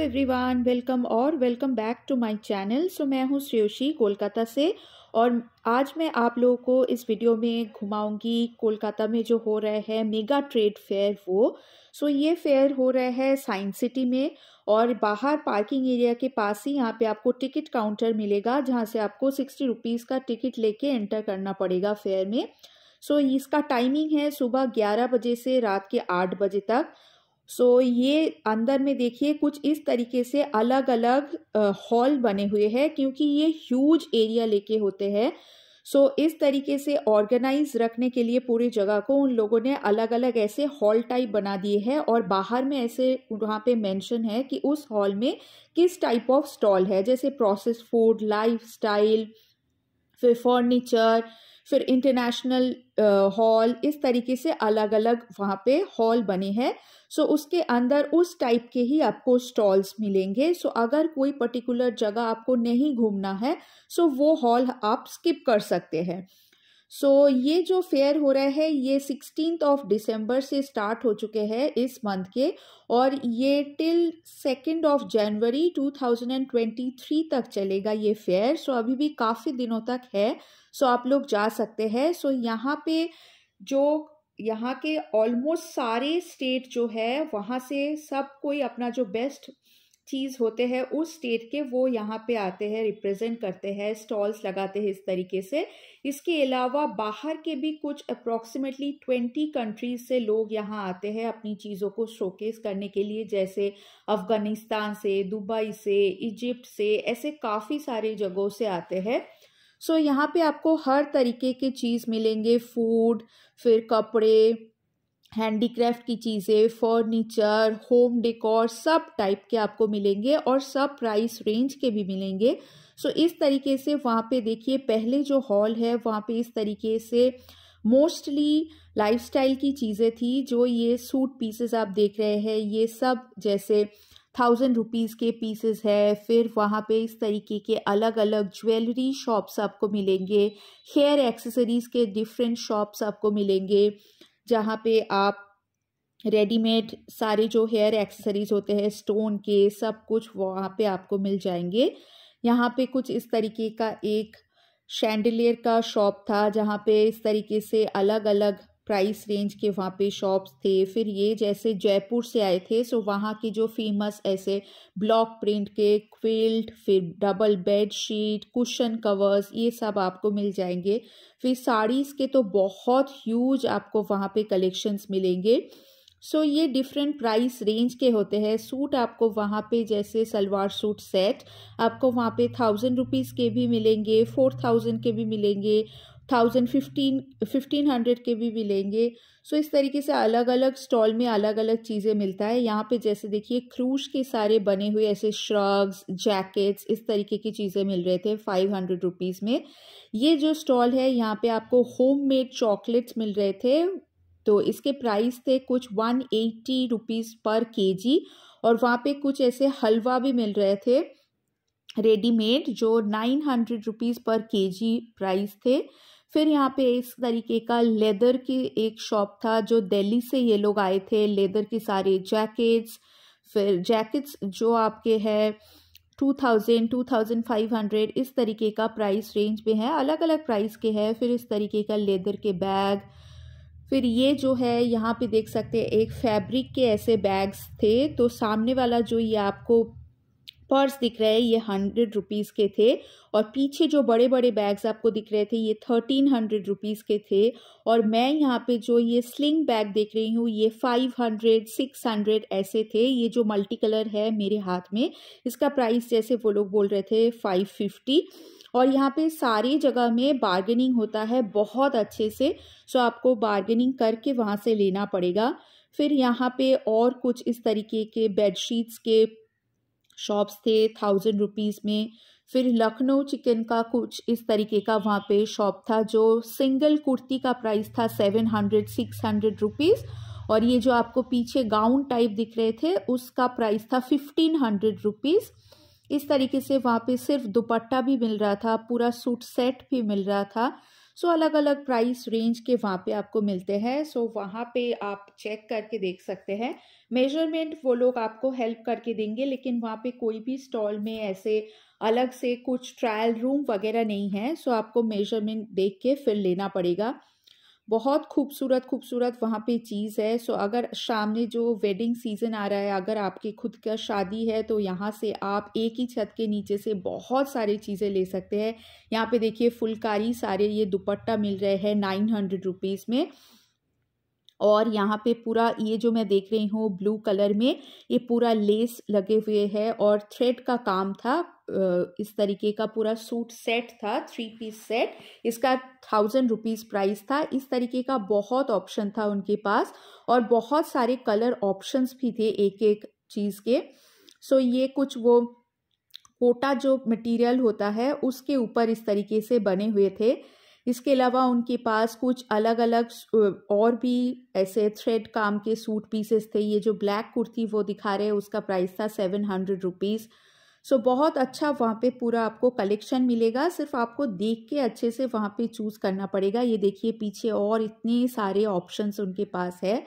Everyone, welcome back to my channel. मैं हूँ श्रेयोशी कोलकाता से और आज मैं आप लोगों को इस वीडियो में घुमाऊंगी कोलकाता में जो हो रहा है मेगा ट्रेड फेयर वो। ये फेयर हो रहा है साइंस सिटी में और बाहर पार्किंग एरिया के पास ही यहाँ पे आपको टिकट काउंटर मिलेगा जहाँ से आपको 60 रुपीज़ का टिकट लेके एंटर करना पड़ेगा फेयर में। इसका टाइमिंग है सुबह 11 बजे से रात के 8 बजे तक। ये अंदर में देखिए कुछ इस तरीके से अलग अलग हॉल बने हुए हैं क्योंकि ये ह्यूज एरिया लेके होते हैं। इस तरीके से ऑर्गेनाइज रखने के लिए पूरी जगह को उन लोगों ने अलग अलग ऐसे हॉल टाइप बना दिए हैं और बाहर में ऐसे वहाँ पे मेंशन है कि उस हॉल में किस टाइप ऑफ स्टॉल है, जैसे प्रोसेस फूड, लाइफस्टाइल, फिर फर्नीचर, फिर इंटरनेशनल हॉल, इस तरीके से अलग अलग वहाँ पे हॉल बने हैं। उसके अंदर उस टाइप के ही आपको स्टॉल्स मिलेंगे। अगर कोई पर्टिकुलर जगह आपको नहीं घूमना है वो हॉल आप स्किप कर सकते हैं। ये जो फेयर हो रहा है ये 16 दिसंबर से स्टार्ट हो चुके हैं इस मंथ के और ये टिल 2 जनवरी 2023 तक चलेगा ये फेयर। अभी भी काफ़ी दिनों तक है। आप लोग जा सकते हैं। यहाँ पे जो यहाँ के ऑलमोस्ट सारे स्टेट जो है वहाँ से सब कोई अपना जो बेस्ट चीज़ होते हैं उस स्टेट के वो यहाँ पे आते हैं, रिप्रेजेंट करते हैं, स्टॉल्स लगाते हैं इस तरीके से। इसके अलावा बाहर के भी कुछ अप्रॉक्सीमेटली 20 कंट्रीज से लोग यहाँ आते हैं अपनी चीज़ों को शोकेस करने के लिए, जैसे अफगानिस्तान से, दुबई से, इजिप्ट से, ऐसे काफ़ी सारे जगहों से आते हैं। यहाँ पे आपको हर तरीके के चीज़ मिलेंगे, फूड, फिर कपड़े, हैंडीक्राफ्ट की चीज़ें, फर्नीचर, होम डेकोर, सब टाइप के आपको मिलेंगे और सब प्राइस रेंज के भी मिलेंगे। इस तरीके से वहाँ पे देखिए पहले जो हॉल है वहाँ पे इस तरीके से मोस्टली लाइफस्टाइल की चीज़ें थी। जो ये सूट पीसेस आप देख रहे हैं ये सब जैसे 1000 रुपीज़ के पीसेस है। फिर वहाँ पे इस तरीके के अलग अलग ज्वेलरी शॉप्स आपको मिलेंगे, हेयर एक्सेसरीज के डिफरेंट शॉप्स आपको मिलेंगे जहाँ पे आप रेडीमेड सारे जो हेयर एक्सेसरीज होते हैं स्टोन के, सब कुछ वहाँ पे आपको मिल जाएंगे। यहाँ पे कुछ इस तरीके का एक शैंडलियर का शॉप था जहाँ पे इस तरीके से अलग अलग प्राइस रेंज के वहाँ पे शॉप्स थे। फिर ये जैसे जयपुर से आए थे वहाँ की जो फेमस ऐसे ब्लॉक प्रिंट के क्विल्ट, फिर double bed sheet, cushion covers, ये सब आपको मिल जाएंगे। फिर साड़ीज़ के तो बहुत ह्यूज आपको वहाँ पे कलेक्शंस मिलेंगे। ये डिफरेंट प्राइस रेंज के होते हैं। सूट आपको वहाँ पे जैसे सलवार सूट सेट आपको वहाँ पे 1000 रुपीज़ के भी मिलेंगे, 4000 के भी मिलेंगे, 1500 के भी मिलेंगे। इस तरीके से अलग अलग स्टॉल में अलग अलग चीज़ें मिलता है। यहाँ पे जैसे देखिए क्रूज के सारे बने हुए ऐसे श्रग्स, जैकेट्स, इस तरीके की चीज़ें मिल रहे थे 500 रुपीज़ में। ये जो स्टॉल है यहाँ पे आपको होम मेड चॉकलेट्स मिल रहे थे, तो इसके प्राइस थे कुछ 180 रुपीज़ पर केजी और वहाँ पे कुछ ऐसे हलवा भी मिल रहे थे रेडीमेड जो 900 रुपीज़ पर केजी प्राइस थे। फिर यहाँ पे इस तरीके का लेदर की एक शॉप था जो दिल्ली से ये लोग आए थे, लेदर के सारे जैकेट्स, फिर जैकेट्स जो आपके है 2000, 2500 इस तरीके का प्राइस रेंज में है, अलग अलग प्राइस के हैं। फिर इस तरीके का लेदर के बैग, फिर ये जो है यहाँ पे देख सकते हैं एक फैब्रिक के ऐसे बैग्स थे। तो सामने वाला जो ये आपको पर्स दिख रहे हैं ये 100 रुपीज़ के थे और पीछे जो बड़े बड़े बैग्स आपको दिख रहे थे ये 1300 रुपीज़ के थे। और मैं यहाँ पे जो ये स्लिंग बैग देख रही हूँ ये 500, 600 ऐसे थे। ये जो मल्टी कलर है मेरे हाथ में इसका प्राइस जैसे वो लोग बोल रहे थे 550। और यहाँ पे सारी जगह में बार्गेनिंग होता है बहुत अच्छे से। आपको बार्गेनिंग करके वहाँ से लेना पड़ेगा। फिर यहाँ पे और कुछ इस तरीके के बेडशीट्स के शॉप्स थे 1000 रुपीज़ में। फिर लखनऊ चिकन का कुछ इस तरीके का वहाँ पे शॉप था जो सिंगल कुर्ती का प्राइस था 700, 600 रुपीज़ और ये जो आपको पीछे गाउन टाइप दिख रहे थे उसका प्राइस था 1500 रुपीज़। इस तरीके से वहाँ पे सिर्फ दुपट्टा भी मिल रहा था, पूरा सूट सेट भी मिल रहा था। सो अलग अलग प्राइस रेंज के वहाँ पे आपको मिलते हैं। सो वहाँ पे आप चेक करके देख सकते हैं। मेजरमेंट वो लोग आपको हेल्प करके देंगे, लेकिन वहाँ पे कोई भी स्टॉल में ऐसे अलग से कुछ ट्रायल रूम वगैरह नहीं है। सो आपको मेजरमेंट देख के फिर लेना पड़ेगा। बहुत खूबसूरत खूबसूरत वहाँ पे चीज़ है। सो अगर सामने जो वेडिंग सीज़न आ रहा है, अगर आपकी खुद का शादी है, तो यहाँ से आप एक ही छत के नीचे से बहुत सारी चीज़ें ले सकते हैं। यहाँ पे देखिए फुलकारी सारे ये दुपट्टा मिल रहे हैं 900 रुपीज़ में। और यहाँ पे पूरा ये जो मैं देख रही हूँ ब्लू कलर में, ये पूरा लेस लगे हुए हैं और थ्रेड का काम था। इस तरीके का पूरा सूट सेट था, 3 पीस सेट। इसका 1000 रुपीज़ प्राइस था। इस तरीके का बहुत ऑप्शन था उनके पास और बहुत सारे कलर ऑप्शंस भी थे एक एक चीज़ के। सो ये कुछ वो कोटा जो मटेरियल होता है उसके ऊपर इस तरीके से बने हुए थे। इसके अलावा उनके पास कुछ अलग अलग और भी ऐसे थ्रेड काम के सूट पीसेस थे। ये जो ब्लैक कुर्ती वो दिखा रहे हैं उसका प्राइस था 700 रुपीज़। सो बहुत अच्छा वहाँ पे पूरा आपको कलेक्शन मिलेगा। सिर्फ आपको देख के अच्छे से वहाँ पे चूज़ करना पड़ेगा। ये देखिए पीछे और इतने सारे ऑप्शंस उनके पास है।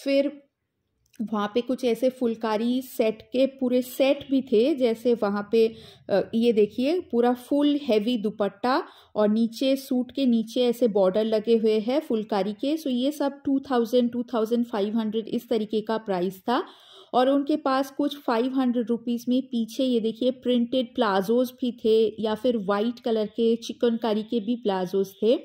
फिर वहाँ पे कुछ ऐसे फुलकारी सेट के पूरे सेट भी थे, जैसे वहाँ पे ये देखिए पूरा फुल हैवी दुपट्टा और नीचे सूट के नीचे ऐसे बॉर्डर लगे हुए हैं फुलकारी के। सो ये सब 2000 2500 इस तरीके का प्राइस था। और उनके पास कुछ 500 रुपीज़ में पीछे ये देखिए प्रिंटेड प्लाजोज भी थे, या फिर वाइट कलर के चिकनकारी के भी प्लाजोज थे।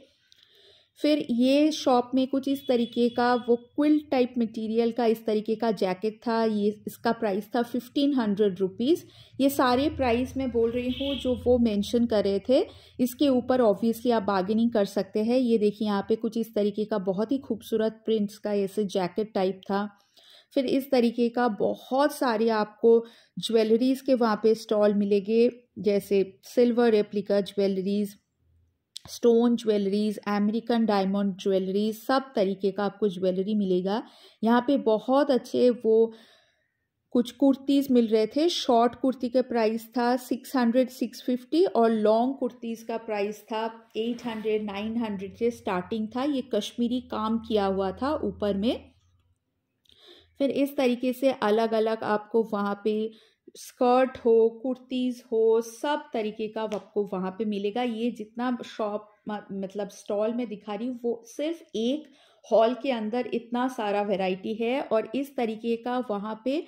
फिर ये शॉप में कुछ इस तरीके का वो क्विल्ट टाइप मटेरियल का इस तरीके का जैकेट था। ये इसका प्राइस था 1500 रुपीज़। ये सारे प्राइस मैं बोल रही हूँ जो वो मेंशन कर रहे थे। इसके ऊपर ऑब्वियसली आप बार्गेनिंग कर सकते हैं। ये देखिए यहाँ पे कुछ इस तरीके का बहुत ही खूबसूरत प्रिंट्स का ऐसे जैकेट टाइप था। फिर इस तरीके का बहुत सारे आपको ज्वेलरीज के वहाँ पे स्टॉल मिलेंगे, जैसे silver replica jewelleries, stone jewelleries, American diamond jewelleries, सब तरीके का आपको ज्वेलरी मिलेगा। यहाँ पे बहुत अच्छे वो कुछ कुर्तीज़ मिल रहे थे। शॉर्ट कुर्ती का प्राइस था 600 650 और लॉन्ग कुर्तीज़ का प्राइस था 800 900 से स्टार्टिंग था। ये कश्मीरी काम किया हुआ था ऊपर में। फिर इस तरीके से अलग अलग आपको वहाँ पे स्कर्ट हो, कुर्तीज़ हो, सब तरीके का आपको वहाँ पे मिलेगा। ये जितना शॉप मतलब स्टॉल में दिखा रही हूँ वो सिर्फ एक हॉल के अंदर इतना सारा वैरायटी है। और इस तरीके का वहाँ पे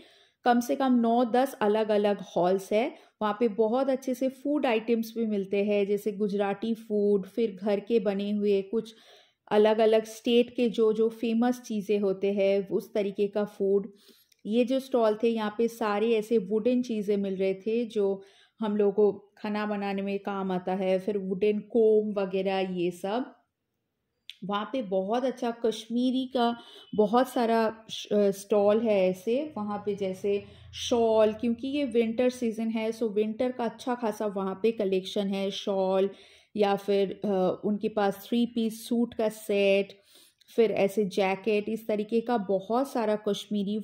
कम से कम 9-10 अलग अलग हॉल्स है। वहाँ पे बहुत अच्छे से फूड आइटम्स भी मिलते हैं, जैसे गुजराती फूड, फिर घर के बने हुए कुछ अलग अलग स्टेट के जो जो फेमस चीज़ें होते हैं उस तरीके का फूड। ये जो स्टॉल थे यहाँ पे सारे ऐसे वुडन चीज़ें मिल रहे थे जो हम लोगों को खाना बनाने में काम आता है। फिर वुडन कोम वगैरह ये सब। वहाँ पे बहुत अच्छा कश्मीरी का बहुत सारा स्टॉल है ऐसे वहाँ पे, जैसे शॉल, क्योंकि ये विंटर सीजन है सो विंटर का अच्छा खासा वहाँ पे कलेक्शन है। शॉल या फिर उनके पास 3 पीस सूट का सेट, फिर ऐसे जैकेट, इस तरीके का बहुत सारा कश्मीरी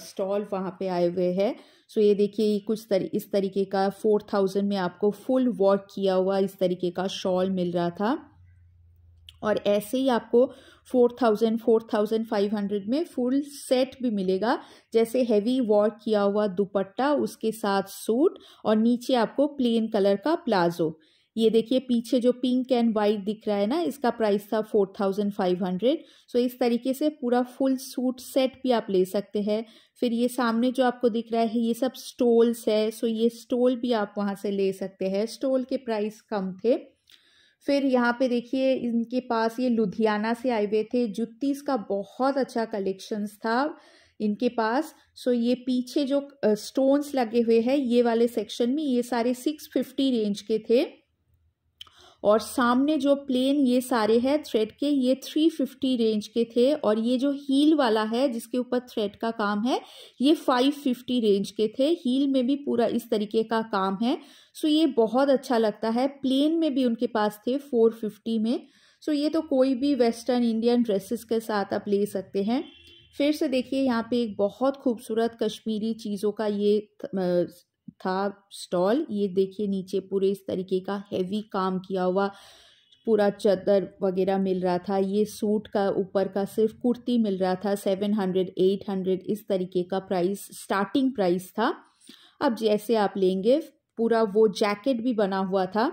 स्टॉल वहाँ पे आए हुए हैं। सो ये देखिए कुछ इस तरीके का 4000 में आपको फुल वर्क किया हुआ इस तरीके का शॉल मिल रहा था। और ऐसे ही आपको 4000 4500 में फुल सेट भी मिलेगा, जैसे हैवी वर्क किया हुआ दुपट्टा, उसके साथ सूट और नीचे आपको प्लेन कलर का प्लाजो। ये देखिए पीछे जो पिंक एंड वाइट दिख रहा है ना, इसका प्राइस था 4500। सो इस तरीके से पूरा फुल सूट सेट भी आप ले सकते हैं। फिर ये सामने जो आपको दिख रहा है ये सब स्टोल्स है। सो ये स्टोल भी आप वहाँ से ले सकते हैं। स्टोल के प्राइस कम थे। फिर यहाँ पे देखिए इनके पास ये लुधियाना से आए हुए थे, जुत्तीस का बहुत अच्छा कलेक्शंस था इनके पास। सो ये पीछे जो स्टोन्स लगे हुए हैं ये वाले सेक्शन में ये सारे 650 रेंज के थे, और सामने जो प्लेन ये सारे हैं थ्रेड के ये 350 रेंज के थे, और ये जो हील वाला है जिसके ऊपर थ्रेड का काम है ये 550 रेंज के थे। हील में भी पूरा इस तरीके का काम है। सो ये बहुत अच्छा लगता है। प्लेन में भी उनके पास थे 450 में। सो ये तो कोई भी वेस्टर्न इंडियन ड्रेसेस के साथ आप ले सकते हैं। फिर से देखिए यहाँ पे एक बहुत खूबसूरत कश्मीरी चीज़ों का ये था स्टॉल। ये देखिए नीचे पूरे इस तरीके का हैवी काम किया हुआ पूरा चादर वगैरह मिल रहा था। ये सूट का ऊपर का सिर्फ कुर्ती मिल रहा था, 700 800 इस तरीके का प्राइस स्टार्टिंग प्राइस था। अब जैसे आप लेंगे, पूरा वो जैकेट भी बना हुआ था,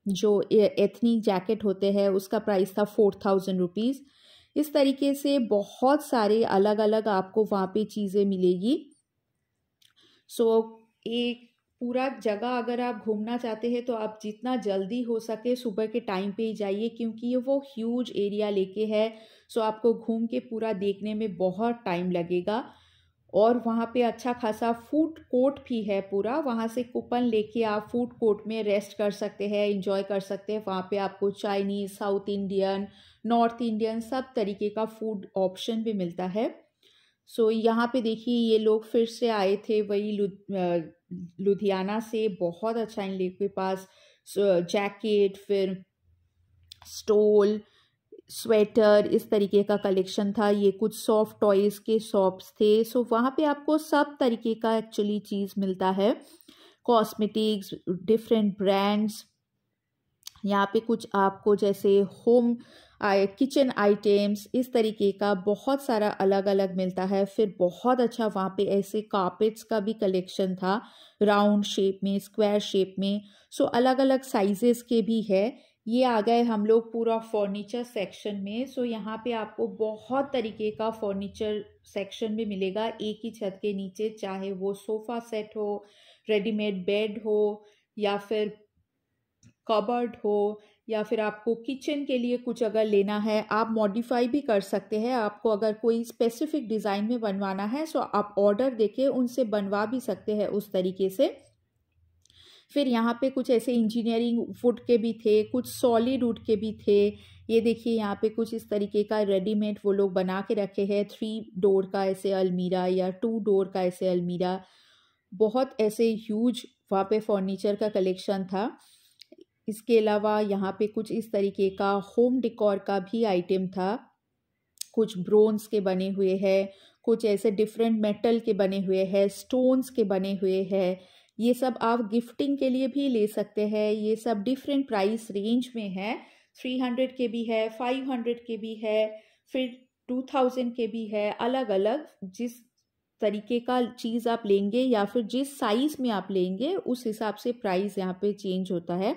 जो एथनिक जैकेट होते हैं, उसका प्राइस था 4000 रुपीज़। इस तरीके से बहुत सारे अलग अलग आपको वहाँ पे चीज़ें मिलेगी। सो एक पूरा जगह अगर आप घूमना चाहते हैं तो आप जितना जल्दी हो सके सुबह के टाइम पे ही जाइए, क्योंकि ये वो ह्यूज एरिया लेके है। सो आपको घूम के पूरा देखने में बहुत टाइम लगेगा। और वहाँ पे अच्छा खासा फूड कोर्ट भी है पूरा, वहाँ से कूपन लेके आप फूड कोर्ट में रेस्ट कर सकते हैं, इंजॉय कर सकते हैं। वहाँ पे आपको Chinese, south Indian, north Indian सब तरीके का फूड ऑप्शन भी मिलता है। सो यहाँ पे देखिए ये लोग फिर से आए थे वही लुधियाना से। बहुत अच्छा इन लोग के पास जैकेट, फिर स्टोल, स्वेटर इस तरीके का कलेक्शन था। ये कुछ सॉफ्ट टॉयज़ के शॉप्स थे। सो वहाँ पे आपको सब तरीके का एक्चुअली चीज़ मिलता है, कॉस्मेटिक्स, डिफरेंट ब्रांड्स। यहाँ पे कुछ आपको जैसे होम किचन आइटम्स इस तरीके का बहुत सारा अलग अलग मिलता है। फिर बहुत अच्छा वहाँ पे ऐसे कारपेट्स का भी कलेक्शन था, राउंड शेप में, स्क्वायर शेप में। सो अलग अलग साइजेस के भी है। ये आ गए हम लोग पूरा फर्नीचर सेक्शन में। सो यहाँ पे आपको बहुत तरीके का फर्नीचर सेक्शन भी मिलेगा एक ही छत के नीचे, चाहे वो सोफ़ा सेट हो, रेडीमेड बेड हो, या फिर कबर्ड हो, या फिर आपको किचन के लिए कुछ अगर लेना है आप मॉडिफाई भी कर सकते हैं। आपको अगर कोई स्पेसिफिक डिज़ाइन में बनवाना है सो आप ऑर्डर देके उनसे बनवा भी सकते हैं उस तरीके से। फिर यहाँ पे कुछ ऐसे इंजीनियरिंग वुड के भी थे, कुछ सॉलिड वुड के भी थे। ये देखिए यहाँ पे कुछ इस तरीके का रेडीमेड वो लोग बना के रखे हैं, 3 डोर का ऐसे अलमीरा या 2 डोर का ऐसे अलमीरा। बहुत ऐसे ह्यूज वहाँ पे फर्नीचर का कलेक्शन था। इसके अलावा यहाँ पे कुछ इस तरीके का होम डेकोर का भी आइटम था। कुछ ब्रोंज के बने हुए हैं, कुछ ऐसे डिफरेंट मेटल के बने हुए हैं, स्टोन्स के बने हुए हैं। ये सब आप गिफ्टिंग के लिए भी ले सकते हैं। ये सब डिफरेंट प्राइस रेंज में है, 300 के भी है, 500 के भी है, फिर 2000 के भी है। अलग अलग जिस तरीके का चीज़ आप लेंगे या फिर जिस साइज़ में आप लेंगे उस हिसाब से प्राइस यहाँ पे चेंज होता है।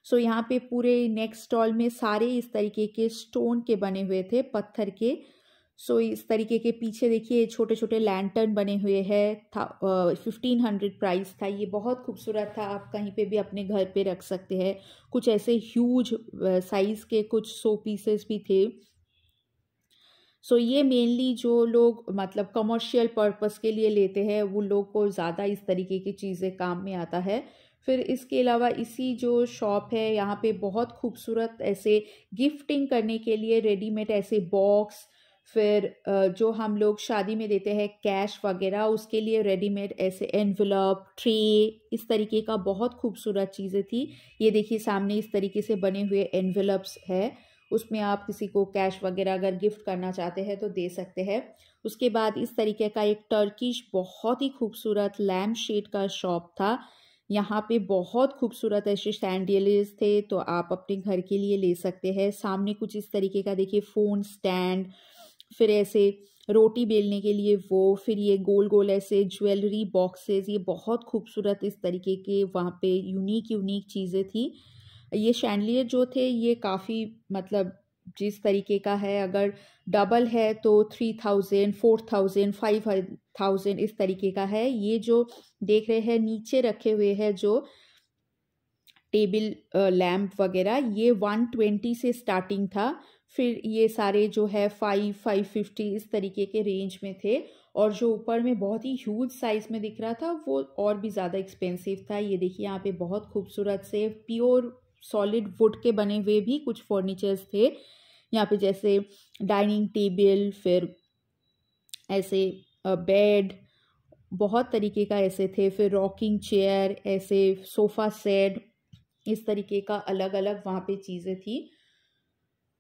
सो यहाँ पे पूरे नेक्स्ट स्टॉल में सारे इस तरीके के स्टोन के बने हुए थे, पत्थर के। सो इस तरीके के पीछे देखिए छोटे छोटे लैंटर्न बने हुए हैं था। 1500 प्राइस था। ये बहुत खूबसूरत था, आप कहीं पे भी अपने घर पे रख सकते हैं। कुछ ऐसे ह्यूज साइज़ के कुछ शो पीसेस भी थे। सो ये मेनली जो लोग मतलब कमर्शियल पर्पस के लिए लेते हैं वो लोग को ज़्यादा इस तरीके की चीज़ें काम में आता है। फिर इसके अलावा इसी जो शॉप है यहाँ पे बहुत खूबसूरत ऐसे गिफ्टिंग करने के लिए रेडीमेड ऐसे बॉक्स, फिर जो हम लोग शादी में देते हैं कैश वगैरह उसके लिए रेडीमेड ऐसे एनवेलप, ट्रे, इस तरीके का बहुत खूबसूरत चीज़ें थी। ये देखिए सामने इस तरीके से बने हुए एनवेलप्स है, उसमें आप किसी को कैश वगैरह अगर गिफ्ट करना चाहते हैं तो दे सकते हैं। उसके बाद इस तरीके का एक टर्किश बहुत ही खूबसूरत लैम्प शेड का शॉप था। यहाँ पे बहुत खूबसूरत ऐसे सैंडलियर्स थे, तो आप अपने घर के लिए ले सकते हैं। सामने कुछ इस तरीके का देखिए फ़ोन स्टैंड, फिर ऐसे रोटी बेलने के लिए वो, फिर ये गोल गोल ऐसे ज्वेलरी बॉक्सेस, ये बहुत खूबसूरत इस तरीके के वहाँ पे यूनिक चीज़ें थी। ये शैंडलियर जो थे ये काफ़ी मतलब जिस तरीके का है, अगर डबल है तो 3000, 4000, 5000 इस तरीके का है। ये जो देख रहे हैं नीचे रखे हुए हैं जो टेबल लैम्प वगैरह, ये 120 से स्टार्टिंग था। फिर ये सारे जो है 550 इस तरीके के रेंज में थे। और जो ऊपर में बहुत ही ह्यूज साइज में दिख रहा था वो और भी ज़्यादा एक्सपेंसिव था। ये देखिए यहाँ पे बहुत खूबसूरत से प्योर सॉलिड वुड के बने हुए भी कुछ फर्नीचर्स थे यहाँ पे, जैसे डाइनिंग टेबल, फिर ऐसे बेड, बहुत तरीके का ऐसे थे। फिर रॉकिंग चेयर, ऐसे सोफ़ा सेट, इस तरीके का अलग अलग वहाँ पे चीज़ें थी।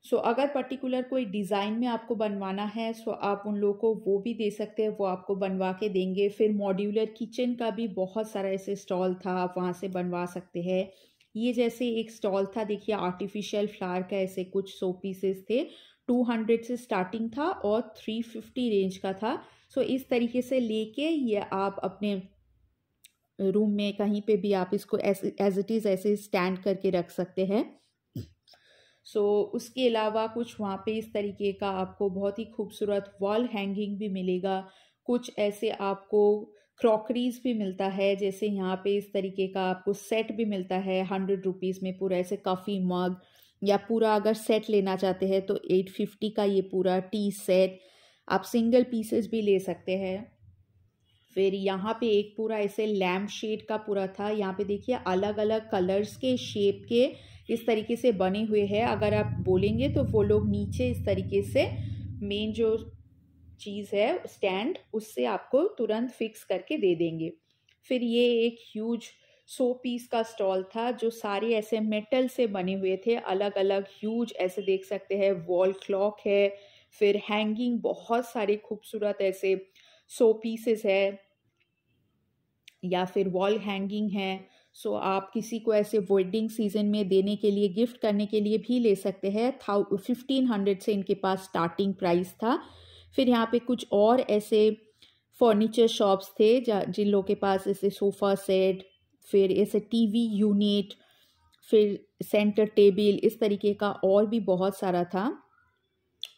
सो अगर पर्टिकुलर कोई डिज़ाइन में आपको बनवाना है सो आप उन लोगों को वो भी दे सकते हैं, वो आपको बनवा के देंगे। फिर मॉड्यूलर किचन का भी बहुत सारा ऐसे स्टॉल था, आप वहाँ से बनवा सकते हैं। ये जैसे एक स्टॉल था, देखिए आर्टिफिशियल फ्लावर का ऐसे कुछ 100 पीसेस थे, 200 से स्टार्टिंग था और 350 रेंज का था। सो इस तरीके से लेके ये आप अपने रूम में कहीं पे भी आप इसको एज इट इज़ ऐसे स्टैंड करके रख सकते हैं। उसके अलावा कुछ वहाँ पे इस तरीके का आपको बहुत ही खूबसूरत वॉल हैंगिंग भी मिलेगा। कुछ ऐसे आपको क्रॉकरीज भी मिलता है, जैसे यहाँ पे इस तरीके का आपको सेट भी मिलता है 100 रुपीज़ में, पूरा ऐसे कॉफ़ी मग, या पूरा अगर सेट लेना चाहते हैं तो 850 का ये पूरा टी सेट। आप सिंगल पीसेस भी ले सकते हैं। फिर यहाँ पे एक पूरा ऐसे लैम्प शेड का पूरा था, यहाँ पे देखिए अलग अलग कलर्स के शेप के इस तरीके से बने हुए हैं। अगर आप बोलेंगे तो वो लोग नीचे इस तरीके से मेन जो चीज़ है स्टैंड, उससे आपको तुरंत फिक्स करके दे देंगे। फिर ये एक ह्यूज 100 पीस का स्टॉल था जो सारे ऐसे मेटल से बने हुए थे, अलग अलग ह्यूज ऐसे देख सकते हैं। वॉल क्लॉक है, फिर हैंगिंग बहुत सारे खूबसूरत ऐसे 100 पीसेस है, या फिर वॉल हैंगिंग है। आप किसी को ऐसे वेडिंग सीजन में देने के लिए, गिफ्ट करने के लिए भी ले सकते हैं। 1500 से इनके पास स्टार्टिंग प्राइस था। फिर यहाँ पे कुछ और ऐसे फर्नीचर शॉप्स थे जिन लोगों के पास ऐसे सोफ़ा सेट, फिर ऐसे टीवी यूनिट, फिर सेंटर टेबल, इस तरीके का और भी बहुत सारा था।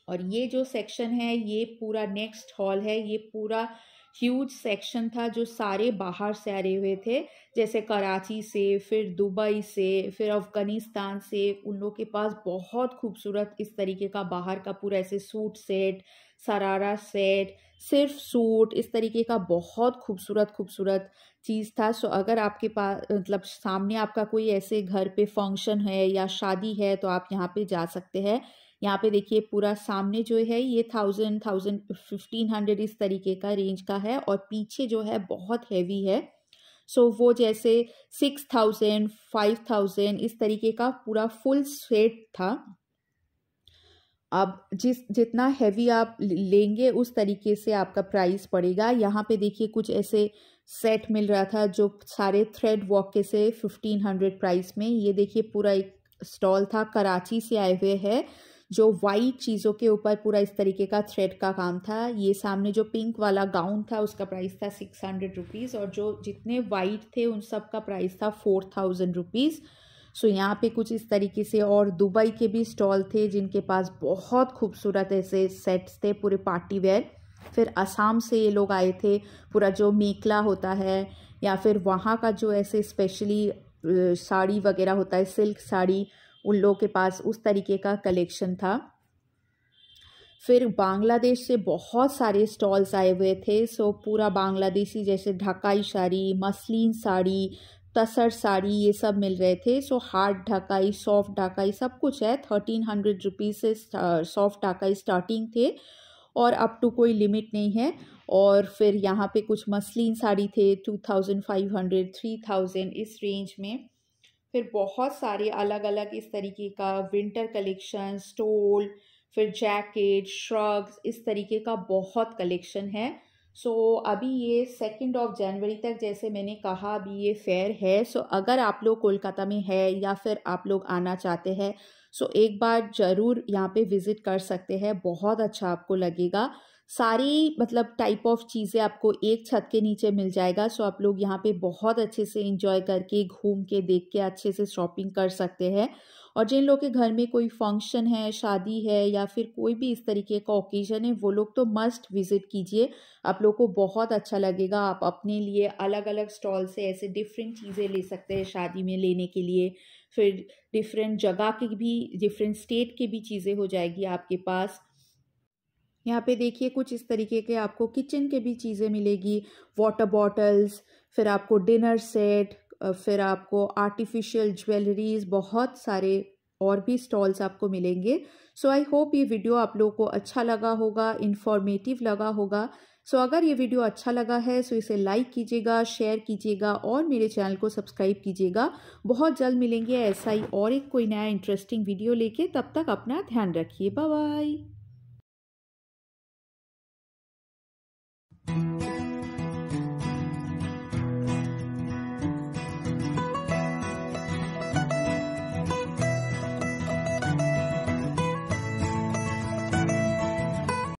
और ये जो सेक्शन है ये पूरा नेक्स्ट हॉल है, ये पूरा ह्यूज सेक्शन था जो सारे बाहर से आए हुए थे, जैसे कराची से, फिर दुबई से, फिर अफ़गानिस्तान से। उन लोगों के पास बहुत खूबसूरत इस तरीके का बाहर का पूरा ऐसे सूट सेट, सरारा सेट, सिर्फ सूट, इस तरीके का बहुत खूबसूरत खूबसूरत चीज़ था। अगर आपके पास मतलब सामने आपका कोई ऐसे घर पे फंक्शन है या शादी है तो आप यहाँ पे जा सकते हैं। यहाँ पे देखिए पूरा सामने जो है ये 1500 इस तरीके का रेंज का है, और पीछे जो है बहुत हैवी है। वो जैसे 6000 5000 इस तरीके का पूरा फुल सेट था। अब जितना हैवी आप लेंगे उस तरीके से आपका प्राइस पड़ेगा। यहाँ पे देखिए कुछ ऐसे सेट मिल रहा था जो सारे थ्रेड वर्क के से 1500 प्राइस में। ये देखिए पूरा एक स्टॉल था, कराची से आए हुए हैं, जो वाइट चीज़ों के ऊपर पूरा इस तरीके का थ्रेड का काम था। ये सामने जो पिंक वाला गाउन था उसका प्राइस था 600 रुपीज़, और जो जितने वाइट थे उन सब का प्राइस था 4000 रुपीज़। यहाँ पे कुछ इस तरीके से और दुबई के भी स्टॉल थे जिनके पास बहुत खूबसूरत ऐसे सेट्स थे पूरे पार्टी वेयर। फिर असम से ये लोग आए थे, पूरा जो मेखला होता है या फिर वहाँ का जो ऐसे स्पेशली साड़ी वगैरह होता है, सिल्क साड़ी, उन लोगों के पास उस तरीके का कलेक्शन था। फिर बांग्लादेश से बहुत सारे स्टॉल्स आए हुए थे। पूरा बांग्लादेशी जैसे ढकाई साड़ी, मसलिन साड़ी, तसर साड़ी, ये सब मिल रहे थे। हार्ड ढकाई, सॉफ्ट ढकाई, सब कुछ है। 1300 रुपीज़ से सॉफ्ट ढकाई स्टार्टिंग थे और अप टू कोई लिमिट नहीं है। और फिर यहाँ पे कुछ मसलिन साड़ी थे 2500 3000 इस रेंज में। फिर बहुत सारे अलग अलग इस तरीके का विंटर कलेक्शन, स्टोल, फिर जैकेट, श्रग्स, इस तरीके का बहुत कलेक्शन है। अभी ये 2 जनवरी तक, जैसे मैंने कहा, अभी ये फेयर है। अगर आप लोग कोलकाता में है या फिर आप लोग आना चाहते हैं एक बार ज़रूर यहाँ पे विज़िट कर सकते हैं, बहुत अच्छा आपको लगेगा। सारी मतलब टाइप ऑफ चीज़ें आपको एक छत के नीचे मिल जाएगा। आप लोग यहाँ पे बहुत अच्छे से एंजॉय करके, घूम के, देख के अच्छे से शॉपिंग कर सकते हैं। और जिन लोग के घर में कोई फंक्शन है, शादी है या फिर कोई भी इस तरीके का ओकेजन है, वो लोग तो मस्ट विज़िट कीजिए, आप लोग को बहुत अच्छा लगेगा। आप अपने लिए अलग अलग स्टॉल से ऐसे डिफरेंट चीज़ें ले सकते हैं शादी में लेने के लिए। फिर डिफरेंट जगह की भी, डिफरेंट स्टेट की भी चीज़ें हो जाएगी आपके पास। यहाँ पे देखिए कुछ इस तरीके के आपको किचन के भी चीज़ें मिलेगी, वाटर बॉटल्स, फिर आपको डिनर सेट, फिर आपको आर्टिफिशियल ज्वेलरीज, बहुत सारे और भी स्टॉल्स आपको मिलेंगे। आई होप ये वीडियो आप लोगों को अच्छा लगा होगा, इन्फॉर्मेटिव लगा होगा। अगर ये वीडियो अच्छा लगा है इसे लाइक कीजिएगा, शेयर कीजिएगा और मेरे चैनल को सब्सक्राइब कीजिएगा। बहुत जल्द मिलेंगे ऐसा ही और एक कोई नया इंटरेस्टिंग वीडियो लेके। तब तक अपना ध्यान रखिए। Bye bye.